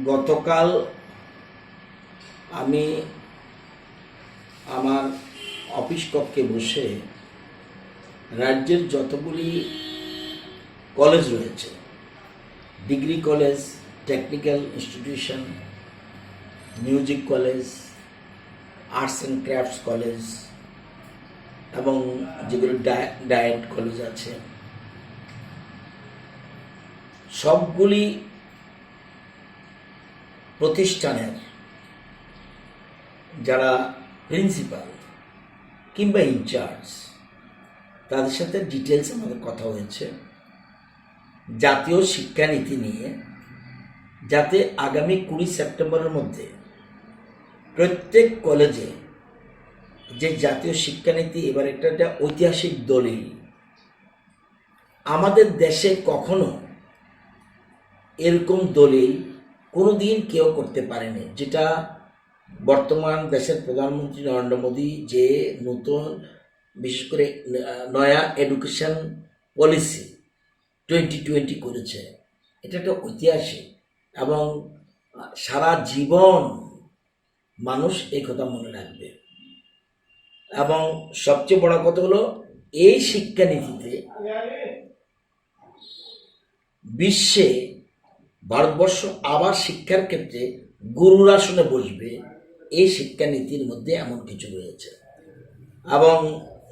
গতকাল আমি আমার অফিস কক্ষে বসে রাজ্যের যতগুলি কলেজ রয়েছে, degree college, technical institution, music college, arts and crafts college এবং যেগুলো ডায়েট কলেজ আছে, সবগুলি প্রতিষ্ঠানের যারা প্রিন্সিপাল কিংবা ইনচার্জ তাদের সাথে ডিটেলস আমাদের কথা হয়েছে জাতীয় শিক্ষানীতি নিয়ে, যাতে আগামী 20 সেপ্টেম্বরের মধ্যে প্রত্যেক কলেজে যে জাতীয় শিক্ষানীতি, এবার একটা ঐতিহাসিক দলিল। আমাদের দেশে কখনো এরকম দলিল কোনো দিন কেউ করতে পারেনি, যেটা বর্তমান দেশের প্রধানমন্ত্রী নরেন্দ্র মোদী যে নতুন বিশেষ করে নয়া এডুকেশন পলিসি 2020 করেছে, এটা একটা ঐতিহাসিক এবং সারা জীবন মানুষ এই কথা মনে রাখবে। এবং সবচেয়ে বড় কথা হলো, এই শিক্ষানীতিতে বিশ্বে ভারতবর্ষ আবার শিক্ষার ক্ষেত্রে গুরুর আসনে বসবে, এই শিক্ষানীতির মধ্যে এমন কিছু রয়েছে। এবং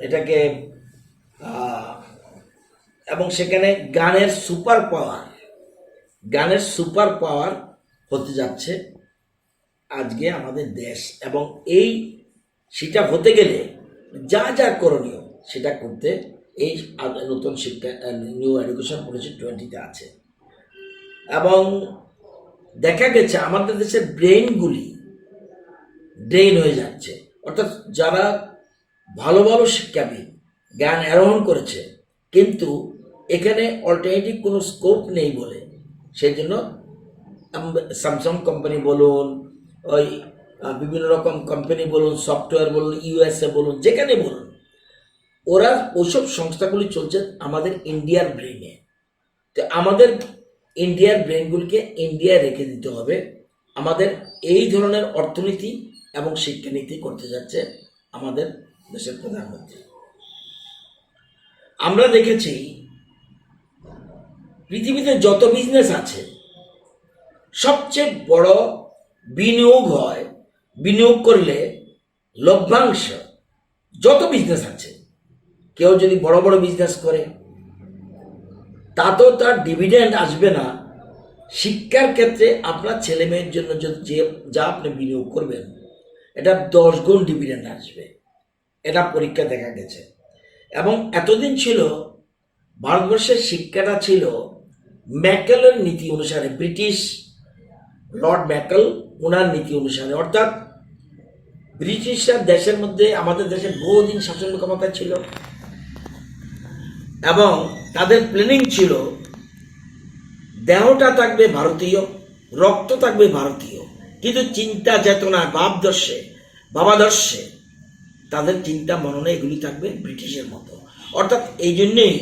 এটাকে এবং সেখানে গানের সুপার পাওয়ার হতে যাচ্ছে আজকে আমাদের দেশ। এবং সেটা হতে গেলে যা যা করণীয় সেটা করতে এই নতুন শিক্ষা নিউ এডুকেশন পলিসি 20-তে আছে। এবং দেখা গেছে আমাদের দেশের ব্রেইনগুলি ড্রেন হয়ে যাচ্ছে, অর্থাৎ যারা ভালো ভালো শিক্ষাবিদ জ্ঞান আরোহণ করেছে কিন্তু এখানে অল্টারনেটিভ কোনো স্কোপ নেই বলে, সেই জন্য স্যামসাং কোম্পানি বলুন, ওই বিভিন্ন রকম কোম্পানি বলুন, সফটওয়্যার বলুন, ইউএসএ বলুন, যেখানে বলুন, ওরা ওইসব সংস্থাগুলি চলছে আমাদের ইন্ডিয়ার ব্রেইনে। তো আমাদের ইন্ডিয়ার ব্রেনগুলিকে ইন্ডিয়ায় রেখে দিতে হবে। আমাদের এই ধরনের অর্থনীতি এবং শিক্ষানীতি করতে যাচ্ছে আমাদের দেশের প্রধানমন্ত্রী। আমরা দেখেছি পৃথিবীতে যত বিজনেস আছে, সবচেয়ে বড় বিনিয়োগ হয়, বিনিয়োগ করলে লভ্যাংশ, যত বিজনেস আছে, কেউ যদি বড় বড় বিজনেস করে তাতেও তার ডিভিডেন্ড আসবে না। শিক্ষার ক্ষেত্রে আপনার ছেলে মেয়ের জন্য যা আপনি বিনিয়োগ করবেন, এটা 10 গুণ ডিভিডেন্ড আসবে, এটা পরীক্ষা দেখা গেছে। এবং এতদিন ছিল ভারতবর্ষের শিক্ষাটা ছিল ম্যাকেলের নীতি অনুসারে, ব্রিটিশ লর্ড ম্যাকেল ওনার নীতি অনুসারে, অর্থাৎ ব্রিটিশরা দেশের মধ্যে আমাদের দেশের বহুদিন শাসন ক্ষমতা ছিল এবং তাদের প্ল্যানিং ছিল দেহটা থাকবে ভারতীয়, রক্ত থাকবে ভারতীয়, কিন্তু চিন্তা চেতনা ভাবাদর্শে তাদের চিন্তা মননে এগুলি থাকবে ব্রিটিশের মতো। অর্থাৎ এই জন্যেই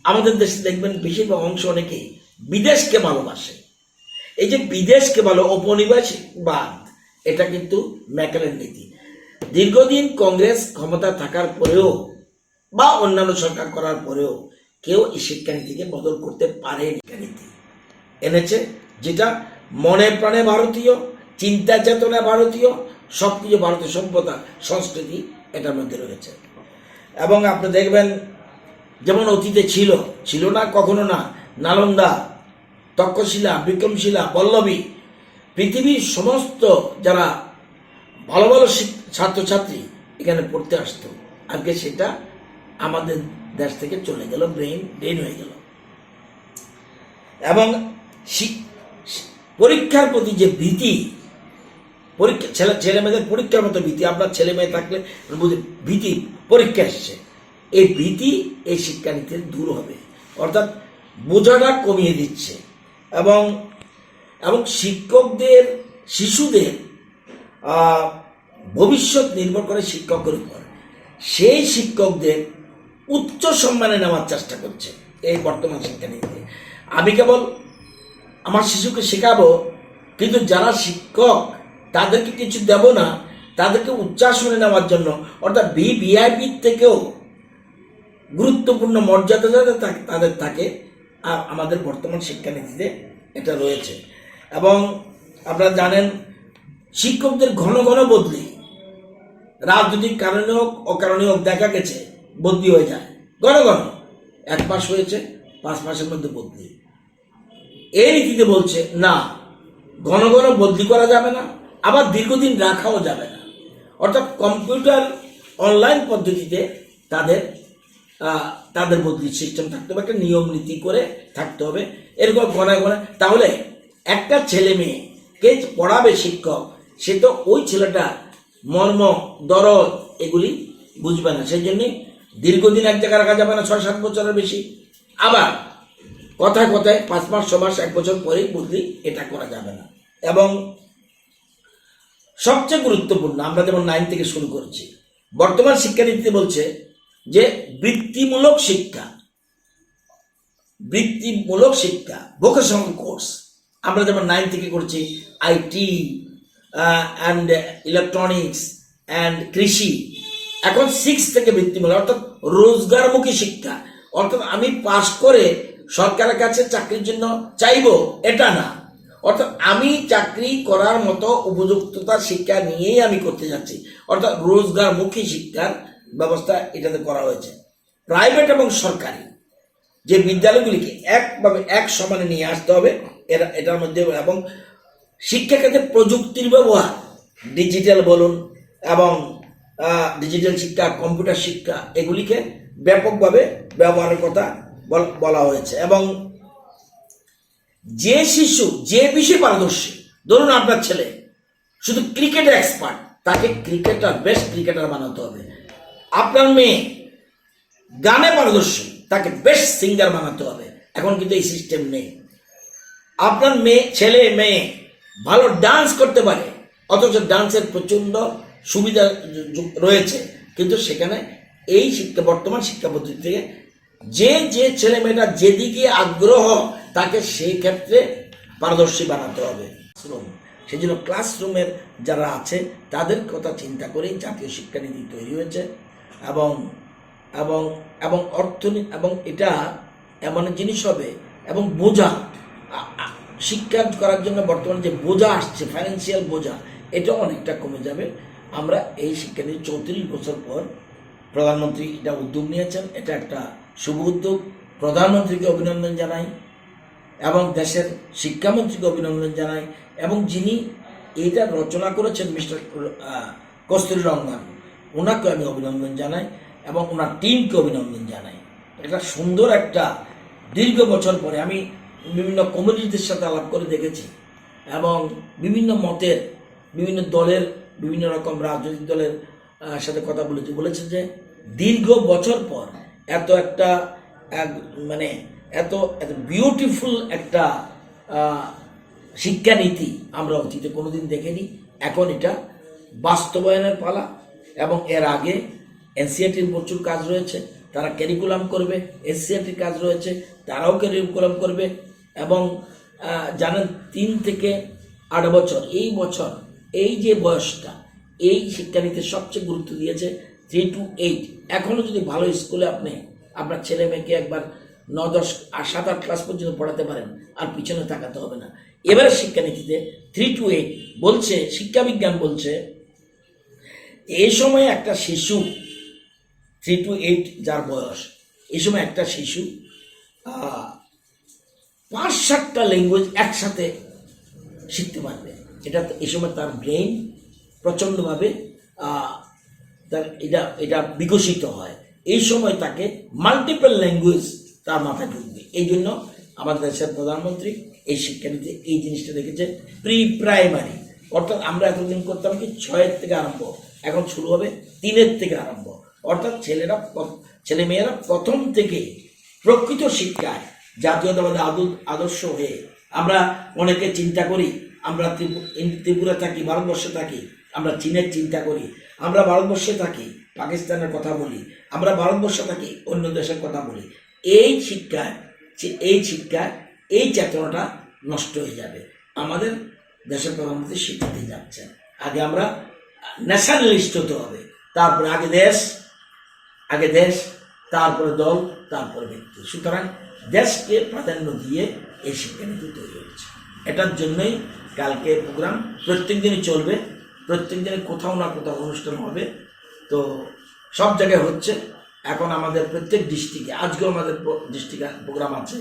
আমাদের দেশে দেখবেন বেশিরভাগ অংশ অনেকেই বিদেশকে ভালোবাসে। এই যে বিদেশকে ঔপনিবেশিকবাদ, এটা কিন্তু ম্যাকেলের নীতি। দীর্ঘদিন কংগ্রেস ক্ষমতা থাকার পরেও বা অন্যান্য সরকার করার পরেও কেউ এই শিক্ষানীতিকে বদল করতে পারেনি। শিক্ষানীতি এনেছে যেটা মনে প্রাণে ভারতীয়, চিন্তা চেতনা ভারতীয়, সবকিছু ভারতীয় সভ্যতা সংস্কৃতি এটার মধ্যে রয়েছে। এবং আপনি দেখবেন যেমন অতীতে ছিল না, কখনো না, নালন্দা, তক্ষশিলা, বিক্রমশিলা, পল্লবী, পৃথিবীর সমস্ত যারা ভালো ভালো ছাত্রছাত্রী এখানে পড়তে আসতো, আজকে সেটা আমাদের দেশ থেকে চলে গেল, ব্রেন হয়ে গেল। এবং পরীক্ষার প্রতি যে ভীতি, ছেলে মেয়েদের পরীক্ষার মতো ভীতি, আপনার ছেলে মেয়ে থাকলে ভীতি, পরীক্ষা এসছে, এই ভীতি এই শিক্ষানীতির দূর হবে, অর্থাৎ বোঝাটা কমিয়ে দিচ্ছে। এবং শিশুদের ভবিষ্যৎ নির্ভর করে শিক্ষকের উপর, সেই শিক্ষকদের উচ্চ সম্মানে নেওয়ার চেষ্টা করছে এই বর্তমান শিক্ষানীতিতে। আমি কেবল আমার শিশুকে শেখাবো কিন্তু যারা শিক্ষক তাদেরকে কিছু দেব না, তাদেরকে উচ্চাসনে নেওয়ার জন্য, অর্থাৎ ভিভিআইপি থেকেও গুরুত্বপূর্ণ মর্যাদা যাতে তাদের থাকে, আর আমাদের বর্তমান শিক্ষানীতিতে এটা রয়েছে। এবং আপনারা জানেন শিক্ষকদের ঘন ঘন বদলি, রাজনৈতিক কারণে হোক অকারণে হোক দেখা গেছে বদলি হয়ে যায় ঘন ঘন। 1 মাস হয়েছে, 5 মাসের মধ্যে বদলি। এই নীতিতে বলছে না, ঘন ঘন বদলি করা যাবে না, আবার দীর্ঘদিন রাখাও যাবে না। অর্থাৎ কম্পিউটার অনলাইন পদ্ধতিতে তাদের বদলির সিস্টেম থাকতে হবে, একটা নিয়ম নীতি করে থাকতে হবে, এরকম ঘনায় ঘনায়। তাহলে একটা ছেলে মেয়েকে পড়াবে শিক্ষক, সে তো ওই ছেলেটা মর্ম দরদ এগুলি বুঝবে না। সেই জন্যই দীর্ঘদিন এক জায়গায় রাখা যাবে না, 6-7 বছরের বেশি। আবার কথায় কথায় 5 মাস 6 মাস 1 বছর পরেই বদলি, এটা করা যাবে না। এবং সবচেয়ে গুরুত্বপূর্ণ, আমরা যেমন 9 থেকে শুরু করছি, বর্তমান শিক্ষানীতিতে বলছে যে বৃত্তিমূলক শিক্ষা ভোকেশনাল কোর্স, আমরা যেমন 9 থেকে করছি আইটি অ্যান্ড ইলেকট্রনিক্স অ্যান্ড কৃষি, এখন 6 থেকে বৃত্তিমূলক, অর্থাৎ রোজগারমুখী শিক্ষা। অর্থাৎ আমি পাশ করে সরকারের কাছে চাকরির জন্য চাইবো এটা না, অর্থাৎ আমি চাকরি করার মতো উপযুক্ততা শিক্ষা নিয়েই আমি করতে যাচ্ছি। অর্থাৎ রোজগারমুখী শিক্ষার ব্যবস্থা এটাতে করা হয়েছে। প্রাইভেট এবং সরকারি যে বিদ্যালয়গুলিকে এক সমানে নিয়ে আসতে হবে এটার মধ্যে। এবং শিক্ষাক্ষেত্রে প্রযুক্তির ব্যবহার, ডিজিটাল বলুন এবং ডিজিটাল শিক্ষা, কম্পিউটার শিক্ষা, এগুলিকে ব্যাপকভাবে ব্যবহারের কথা বলা হয়েছে। এবং যে শিশু যে বিষয়ে পারদর্শী, ধরুন আপনার ছেলে শুধু ক্রিকেটে এক্সপার্ট, তাকে বেস্ট ক্রিকেটার বানাতে হবে। আপনার মেয়ে গানে পারদর্শী, তাকে বেস্ট সিঙ্গার বানাতে হবে। এখন কিন্তু এই সিস্টেম নেই। আপনার ছেলে মেয়ে ভালো ডান্স করতে পারে, অথচ ডান্সের প্রচন্ড সুবিধা রয়েছে, কিন্তু সেখানে এই বর্তমান শিক্ষা পদ্ধতি থেকে যে ছেলে মেয়েটা যেদিকে আগ্রহ তাকে সেই ক্ষেত্রে পারদর্শী বানাতে হবে। সেই জন্য ক্লাসরুমের যারা আছে তাদের কথা চিন্তা করেই জাতীয় শিক্ষানীতি তৈরি হয়েছে। এবং এবং এবং অর্থনীতি, এবং এটা এমন জিনিস হবে, এবং বোঝা শিক্ষা করার জন্য বর্তমানে যে বোঝা আসছে, ফাইন্যান্সিয়াল বোঝা, এটা অনেকটা কমে যাবে। আমরা এই শিক্ষানীতি 34 বছর পর প্রধানমন্ত্রী এটা উদ্যোগ নিয়েছেন, এটা একটা শুভ উদ্যোগ। প্রধানমন্ত্রীকে অভিনন্দন জানাই এবং দেশের শিক্ষামন্ত্রীকে অভিনন্দন জানাই, এবং যিনি এইটা রচনা করেছেন মিস্টার কস্তুরী রঙ্গন, ওনাকে আমি অভিনন্দন জানাই এবং ওনার টিমকে অভিনন্দন জানাই। এটা সুন্দর একটা দীর্ঘ বছর পরে আমি বিভিন্ন কমিউনিটিদের সাথে আলাপ করে দেখেছি, এবং বিভিন্ন মতের, বিভিন্ন দলের, বিভিন্ন রকম রাজনৈতিক দলের সাথে কথা বলেছে যে দীর্ঘ বছর পর এত একটা এত বিউটিফুল একটা শিক্ষানীতি আমরা অতীতে কোনোদিন দেখিনি। এখন এটা বাস্তবায়নের পালা, এবং এর আগে এনসিইআরটির প্রচুর কাজ রয়েছে, তারা ক্যারিকুলাম করবে। এসসিইআরটির কাজ রয়েছে, তারাও ক্যারিকুলাম করবে। এবং জানেন 3 থেকে 8 বছর, এই বছর এই যে বয়সটা, এই শিক্ষানীতিতে সবচেয়ে গুরুত্ব দিয়েছে 3 to 8। এখনও যদি ভালো স্কুলে আপনি আপনার ছেলে মেয়েকে একবার 9, 10 আর 7, 8 ক্লাস পর্যন্ত পড়াতে পারেন, আর পিছনে তাকাতে হবে না। এবারে শিক্ষানীতিতে 3 to 8 বলছে, শিক্ষাবিজ্ঞান বলছে এই সময় একটা শিশু 3 to 8 যার বয়স, এই সময় একটা শিশু 5-7টা ল্যাঙ্গুয়েজ একসাথে শিখতে পারবে। এই সময় তার ব্রেইন প্রচণ্ডভাবে এটা বিকশিত হয়। এই সময় তাকে মাল্টিপল ল্যাঙ্গুয়েজ তার মাথায় ঢুকবে। এই জন্য আমাদের দেশের প্রধানমন্ত্রী এই শিক্ষানীতি এই জিনিসটা দেখেছে প্রি প্রাইমারি, অর্থাৎ আমরা এতদিন করতাম কি 6 থেকে আরম্ভ, এখন শুরু হবে 3 থেকে আরম্ভ। অর্থাৎ ছেলেমেয়েরা প্রথম থেকে প্রকৃত শিক্ষায় জাতীয়তাবাদী আদর্শ হয়ে, আমরা অনেকে চিন্তা করি আমরা ত্রিপুরা থাকি, ভারতবর্ষে থাকি, আমরা চীনের চিন্তা করি, আমরা ভারতবর্ষে থাকি পাকিস্তানের কথা বলি, আমরা ভারতবর্ষে থাকি অন্য দেশের কথা বলি। এই শিক্ষায় এই চেতনাটা নষ্ট হয়ে যাবে। আমাদের দেশের প্রধানমন্ত্রী স্বীকৃতি যাচ্ছেন। আগে আমরা ন্যাশনালিস্ট হতে হবে, তারপরে আগে দেশ, তারপরে দল, তারপরে ব্যক্তি। সুতরাং দেশকে প্রাধান্য দিয়ে এই শিক্ষানীতি তৈরি হয়েছে। এটার জন্যই কালকে প্রোগ্রাম প্রত্যেক দিনই চলবে, প্রত্যেক দিনে কোথাও না কোথাও অনুষ্ঠান হবে। তো সব জায়গায় হচ্ছে। এখন আমাদের প্রত্যেক ডিস্ট্রিক্টে, আজকেও আমাদের ডিস্ট্রিক্টে প্রোগ্রাম আছে।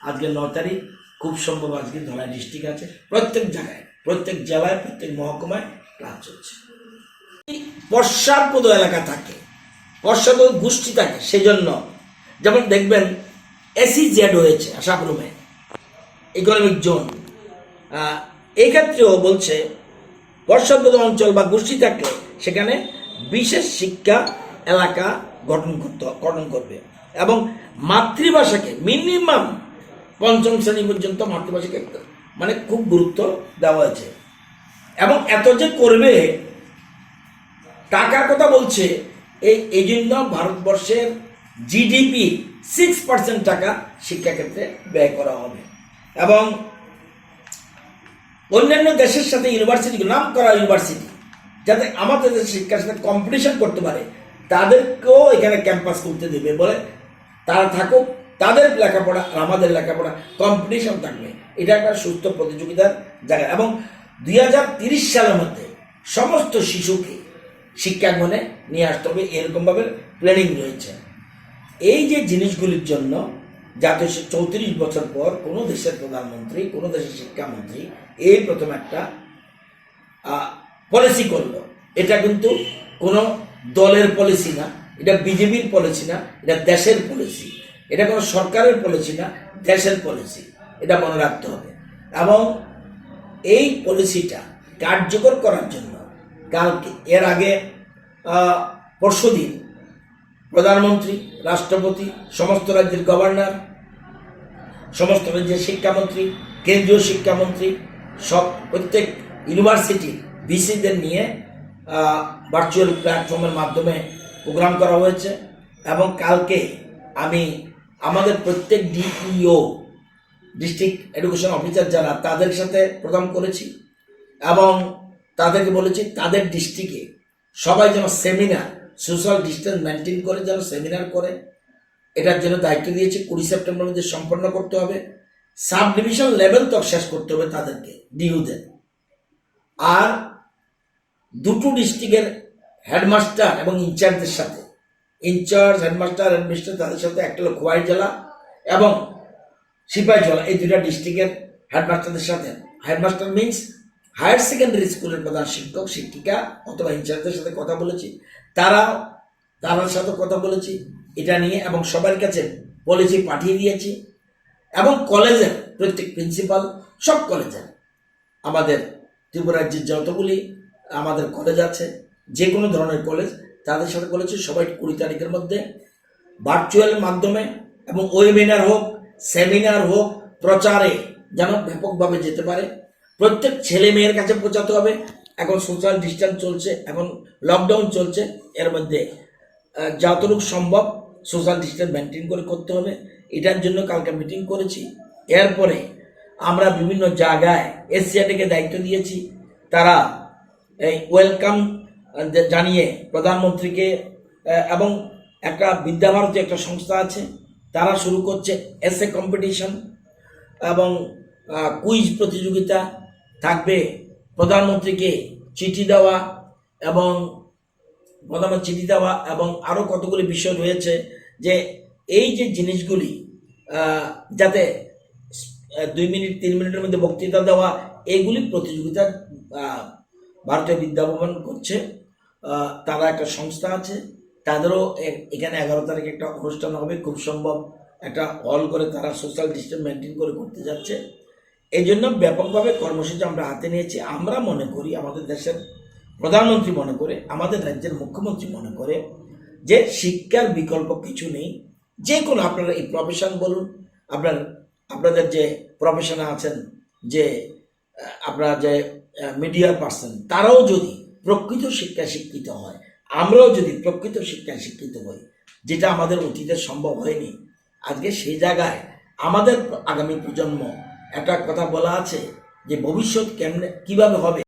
আজকে 9 তারিখ, খুব সম্ভব আজকে ধলাই ডিস্ট্রিক্ট আছে। প্রত্যেক জায়গায়, প্রত্যেক জেলায়, প্রত্যেক মহকুমায় ক্লাস চলছে। পশ্চাৎপদ এলাকা থাকে, পশ্চাৎপদ গোষ্ঠী থাকে, সেজন্য যেমন দেখবেন SEZ হয়েছে আসামে, ইকোনমিক জোন। এই ক্ষেত্রেও বলছে পশ্চাৎপদ অঞ্চল বা গোষ্ঠী থাকলে সেখানে বিশেষ শিক্ষা এলাকা গঠন করবে এবং মাতৃভাষাকে মিনিমাম 5ম শ্রেণী পর্যন্ত মাতৃভাষাকে মানে খুব গুরুত্ব দেওয়া হয়েছে। এবং এত যে করবে, টাকার কথা বলছে, এই জন্য ভারতবর্ষের GDP 6% টাকা শিক্ষাক্ষেত্রে ব্যয় করা হবে। এবং অন্যান্য দেশের সাথে ইউনিভার্সিটি, নাম করা ইউনিভার্সিটি, যাতে আমাদের দেশের শিক্ষার সাথে কম্পিটিশন করতে পারে, তাদেরকেও এখানে ক্যাম্পাস খুলতে দেবে, বলে তারা থাকুক, তাদের লেখাপড়া আর আমাদের লেখাপড়া কম্পিটিশন থাকবে। এটা একটা সুস্থ প্রতিযোগিতার জায়গা। এবং 2030 সালের মধ্যে সমস্ত শিশুকে শিক্ষাঙ্গনে নিয়ে আসতে হবে, এরকমভাবে প্ল্যানিং রয়েছে। এই যে জিনিসগুলির জন্য জাতীয় 34 বছর পর কোনো দেশের প্রধানমন্ত্রী, কোনো দেশের শিক্ষামন্ত্রী এই প্রথম একটা পলিসি করলো। এটা কিন্তু কোনো দলের পলিসি না, এটা বিজেপির পলিসি না, এটা দেশের পলিসি। এটা কোনো সরকারের পলিসি না, দেশের পলিসি। এটা মনে রাখতে হবে। এবং এই পলিসিটা কার্যকর করার জন্য কালকে, এর আগে পরশুদিন প্রধানমন্ত্রী, রাষ্ট্রপতি, সমস্ত রাজ্যের গভর্নর, সমস্ত রাজ্যের শিক্ষামন্ত্রী, কেন্দ্রীয় শিক্ষামন্ত্রী, প্রত্যেক ইউনিভার্সিটির ভিসিদের নিয়ে ভার্চুয়াল প্ল্যাটফর্মের মাধ্যমে প্রোগ্রাম করা হয়েছে। এবং কালকে আমি আমাদের প্রত্যেক DEO, ডিস্ট্রিক্ট এডুকেশন অফিসার যারা, তাদের সাথে প্রোগ্রাম করেছি এবং তাদেরকে বলেছি তাদের ডিস্ট্রিক্টে সবাই যেন সেমিনার, সোশ্যাল ডিস্টেন্স মেনটেন করে যেন সেমিনার করে। এটার জন্য দায়িত্ব দিয়েছি। 20 সেপ্টেম্বর মধ্যে সম্পন্ন করতে হবে। সাব ডিভিশন লেভেল তক শেষ করতে হবে তাদেরকে, ডিউদের। আর দুটো ডিস্ট্রিক্টের হেডমাস্টার এবং ইনচার্জদের সাথে, ইনচার্জ, হেডমাস্টার, হেডমিস্টার, তাদের সাথে একটা হলো খোয়াই জেলা এবং সিপাহীজলা, এই দুটা ডিস্ট্রিক্টের হেডমাস্টারদের সাথে, হেডমাস্টার মিনস হায়ার সেকেন্ডারি স্কুলের প্রধান শিক্ষক শিক্ষিকা অথবা ইনচার্জদের সাথে কথা বলেছি। তার সাথে কথা বলেছি এটা নিয়ে এবং সবার কাছে পলিসি পাঠিয়ে দিয়েছি। এবং কলেজের প্রত্যেক প্রিন্সিপাল, সব কলেজের, আমাদের ত্রিপুরা রাজ্যের যতগুলি আমাদের কলেজ আছে, যে কোনো ধরনের কলেজ, তাদের সাথে বলেছি সবাই 20 তারিখের মধ্যে ভার্চুয়াল মাধ্যমে এবং ওয়েবিনার হোক, সেমিনার হোক, প্রচারে যেন ব্যাপকভাবে যেতে পারে। প্রত্যেক ছেলে মেয়ের কাছে পৌঁছাতে হবে। এখন সোশ্যাল ডিস্টেন্স চলছে, এখন লকডাউন চলছে, এর মধ্যে যতটুকু সম্ভব সোশ্যাল ডিস্টেন্স মেনটেন করে করতে হবে। এটার জন্য কালকে মিটিং করেছি। এরপরে আমরা বিভিন্ন জায়গায় SCIATকে দায়িত্ব দিয়েছি। তারা এই ওয়েলকাম জানিয়ে প্রধানমন্ত্রীকে, এবং একটা বিদ্যাভারতী একটা সংস্থা আছে, তারা শুরু করছে এসএ কম্পিটিশন এবং কুইজ প্রতিযোগিতা থাকবে। প্রধানমন্ত্রীকে চিঠি দেওয়া এবং আরও কতগুলি বিষয় রয়েছে, যে এই যে জিনিসগুলি যাতে 2 মিনিট 3 মিনিটের মধ্যে বক্তৃতা দেওয়া, এইগুলি প্রতিযোগিতা ভারতীয় বিদ্যাভবন করছে। তারা একটা সংস্থা আছে, তাদেরও এখানে 11 তারিখে একটা অনুষ্ঠান হবে। খুব সম্ভব একটা হল করে তারা সোশ্যাল ডিস্টেন্স মেনটেন করে করতে যাচ্ছে। এই জন্য ব্যাপকভাবে কর্মসূচি আমরা হাতে নিয়েছি। আমরা মনে করি, আমাদের দেশের প্রধানমন্ত্রী মনে করে, আমাদের রাজ্যের মুখ্যমন্ত্রী মনে করে যে শিক্ষার বিকল্প কিছু নেই। যে কোনো, আপনারা এই প্রফেশন বলুন, আপনাদের যে প্রফেশনে আছেন, যে আপনারা যে মিডিয়া পার্সন, তারাও যদি প্রকৃত শিক্ষায় শিক্ষিত হয়, আমরাও যদি প্রকৃত শিক্ষায় শিক্ষিত হই, যেটা আমাদের অতীতে সম্ভব হয়নি, আজকে সেই জায়গায় আমাদের আগামী প্রজন্ম, একটা কথা বলা আছে যে ভবিষ্যৎ কেমনে কিভাবে হবে